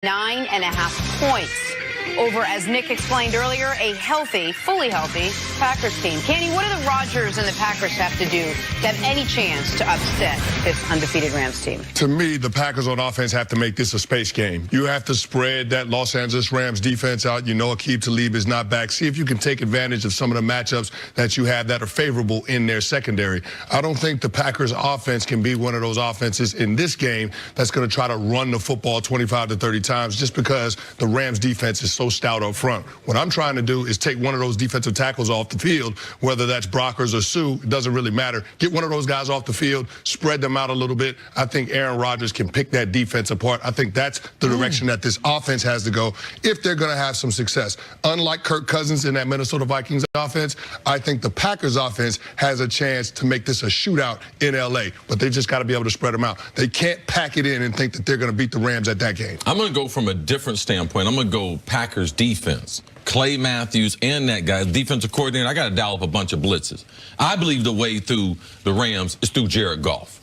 9.5 points over, as Nick explained earlier, a healthy, fully healthy Packers team. Canty, what do the Rodgers and the Packers have to do to have any chance to upset this undefeated Rams team? To me, the Packers on offense have to make this a space game. You have to spread that Los Angeles Rams defense out. You know Aqib Talib is not back. See if you can take advantage of some of the matchups that you have that are favorable in their secondary. I don't think the Packers offense can be one of those offenses in this game that's going to try to run the football 25 to 30 times just because the Rams defense is so stout up front. What I'm trying to do is take one of those defensive tackles off the field, whether that's Brockers or Sue, it doesn't really matter. Get one of those guys off the field, spread them out a little bit. I think Aaron Rodgers can pick that defense apart. I think that's the direction that this offense has to go if they're going to have some success. Unlike Kirk Cousins in that Minnesota Vikings offense, I think the Packers offense has a chance to make this a shootout in L.A., but they've just got to be able to spread them out. They can't pack it in and think that they're going to beat the Rams at that game. I'm going to go from a different standpoint. I'm going to go Packers defense. Clay Matthews and that guy, defensive coordinator, I got to dial up a bunch of blitzes. I believe the way through the Rams is through Jared Goff.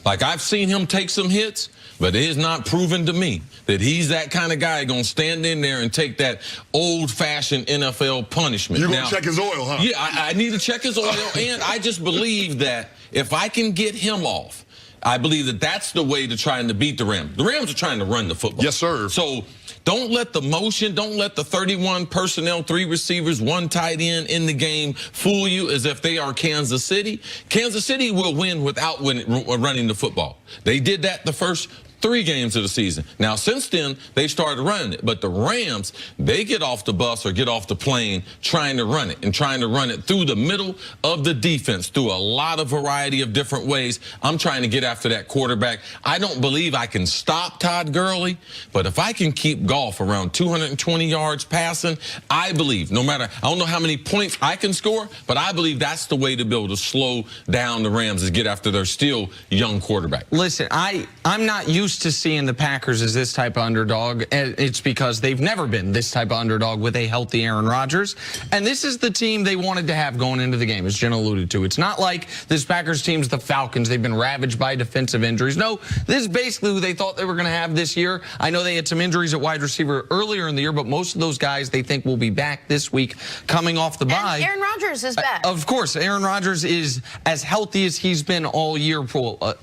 Like, I've seen him take some hits, but it is not proven to me that he's that kind of guy going to stand in there and take that old-fashioned NFL punishment. You're going to check his oil, huh? Yeah, I need to check his oil, and I just believe that if I can get him off, I believe that that's the way to trying to beat the Rams. The Rams are trying to run the football. Yes, sir. So don't let the motion, don't let the 31 personnel, 3 receivers, 1 tight end in the game fool you as if they are Kansas City. Kansas City will win without running the football. They did that the first 3 games of the season. Now, since then, they started running it. But the Rams, they get off the bus or get off the plane trying to run it and trying to run it through the middle of the defense through a lot of variety of different ways. I'm trying to get after that quarterback. I don't believe I can stop Todd Gurley, but if I can keep Goff around 220 yards passing, I believe, no matter, I don't know how many points I can score, but I believe that's the way to be able to slow down the Rams is get after their still young quarterback. Listen, I'm not used to seeing the Packers as this type of underdog. It's because they've never been this type of underdog with a healthy Aaron Rodgers. And this is the team they wanted to have going into the game, as Jen alluded to. It's not like this Packers team's the Falcons. They've been ravaged by defensive injuries. No, this is basically who they thought they were going to have this year. I know they had some injuries at wide receiver earlier in the year, but most of those guys they think will be back this week coming off the bye. And Aaron Rodgers is back. Of course, Aaron Rodgers is as healthy as he's been all year,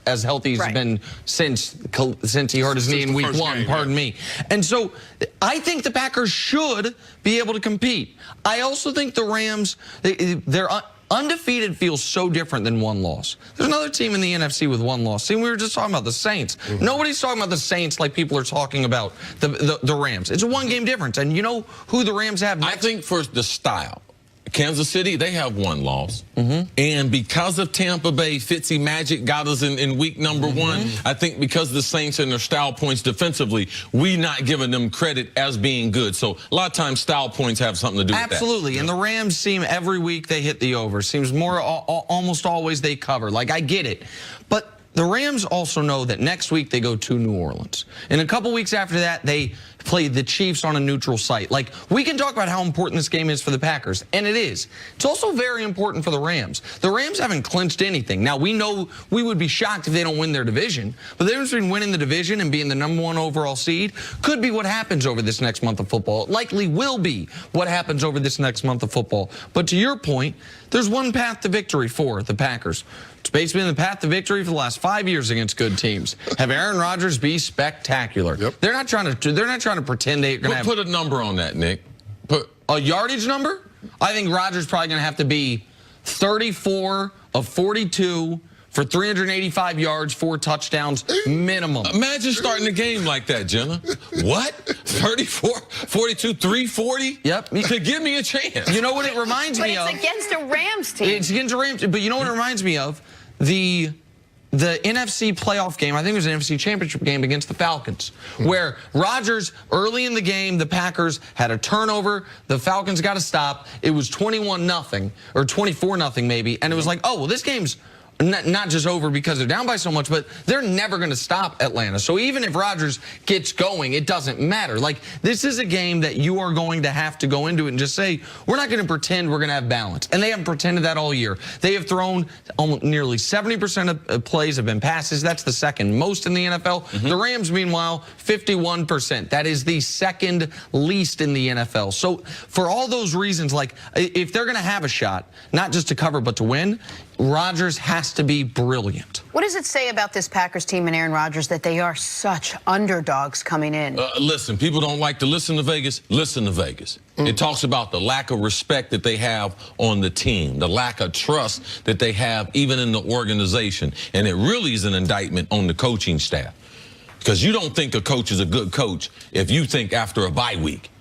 as healthy as he's been since he hurt his knee in week 1, pardon me. And so I think the Packers should be able to compete. I also think the Rams, they're undefeated feels so different than 1 loss. There's another team in the NFC with 1 loss. See, we were just talking about the Saints. Nobody's talking about the Saints like people are talking about the Rams. It's a 1-game difference. And you know who the Rams have next? I think for the style, Kansas City, they have 1 loss. And because of Tampa Bay, Fitzy Magic got us in week number 1. I think because the Saints and their style points defensively, we not giving them credit as being good. So a lot of times style points have something to do with that. Absolutely. And the Rams seem every week they hit the over. Seems more almost always they cover. Like, I get it. But the Rams also know that next week they go to New Orleans. And a couple weeks after that, they play the Chiefs on a neutral site. Like, we can talk about how important this game is for the Packers, and it is. It's also very important for the Rams. The Rams haven't clinched anything. Now, we know we would be shocked if they don't win their division, but the difference between winning the division and being the #1 overall seed could be what happens over this next month of football. It likely will be what happens over this next month of football. But to your point, there's one path to victory for the Packers. It's basically been the path to victory for the last 5 years against good teams. Have Aaron Rodgers be spectacular. They're not trying to pretend they're going to put a number on that, Nick. Put a yardage number? I think Rodgers probably going to have to be 34 of 42 for 385 yards, 4 touchdowns minimum. Imagine starting the game like that, Jenna. What? 34, 42, 340? Yep. To give me a chance. You know what it reminds me of? But it's against a Rams team. It's against a Rams team. But you know what it reminds me of? The NFC playoff game, I think it was an NFC championship game against the Falcons, where Rodgers, early in the game, the Packers had a turnover. The Falcons got a stop. It was 21-0 or 24-0 maybe. And it was like, oh, well, this game's not just over because they're down by so much, but they're never going to stop Atlanta. So even if Rodgers gets going, it doesn't matter. Like, this is a game that you are going to have to go into it and just say, we're not going to pretend we're going to have balance. And they haven't pretended that all year. They have thrown almost nearly 70% of plays have been passes. That's the second most in the NFL. The Rams, meanwhile, 51%. That is the second least in the NFL. So for all those reasons, like, if they're going to have a shot, not just to cover but to win, Rodgers has to be brilliant. What does it say about this Packers team and Aaron Rodgers that they are such underdogs coming in? Listen, people don't like to listen to Vegas. Listen to Vegas. It talks about the lack of respect that they have on the team, the lack of trust that they have even in the organization. And it really is an indictment on the coaching staff. Because you don't think a coach is a good coach if you think after a bye week.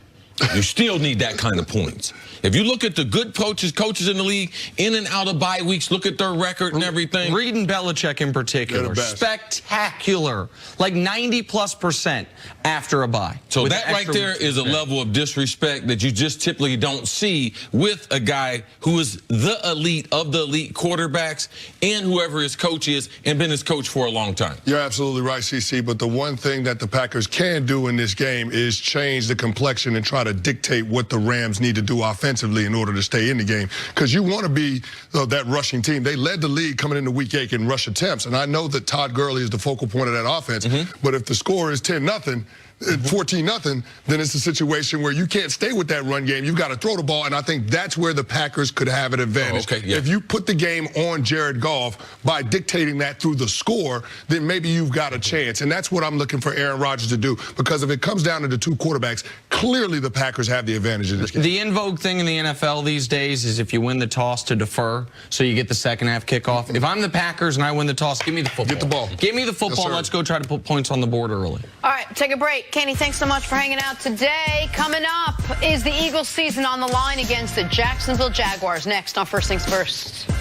You still need that kind of points. If you look at the good coaches in the league, in and out of bye weeks, look at their record and everything. Reed and Belichick in particular, spectacular, like 90+% after a bye. So that right there is a level of disrespect that you just typically don't see with a guy who is the elite of the elite quarterbacks and whoever his coach is and been his coach for a long time. You're absolutely right, CC, but the one thing that the Packers can do in this game is change the complexion and try to dictate what the Rams need to do offensively in order to stay in the game. Because you want to be that rushing team. They led the league coming into week 8 in rush attempts, and I know that Todd Gurley is the focal point of that offense, but if the score is 10-0, 14-0, then it's a situation where you can't stay with that run game. You've got to throw the ball, and I think that's where the Packers could have an advantage. If you put the game on Jared Goff by dictating that through the score, then maybe you've got a chance. And that's what I'm looking for Aaron Rodgers to do, because if it comes down to the two quarterbacks, clearly the Packers have the advantage in this game. The in vogue thing in the NFL these days is if you win the toss to defer, so you get the second half kickoff. If I'm the Packers and I win the toss, give me the football. Get the ball. Give me the football. Let's go try to put points on the board early. All right, take a break. Canty, thanks so much for hanging out today. Coming up is the Eagles season on the line against the Jacksonville Jaguars. Next on First Things First.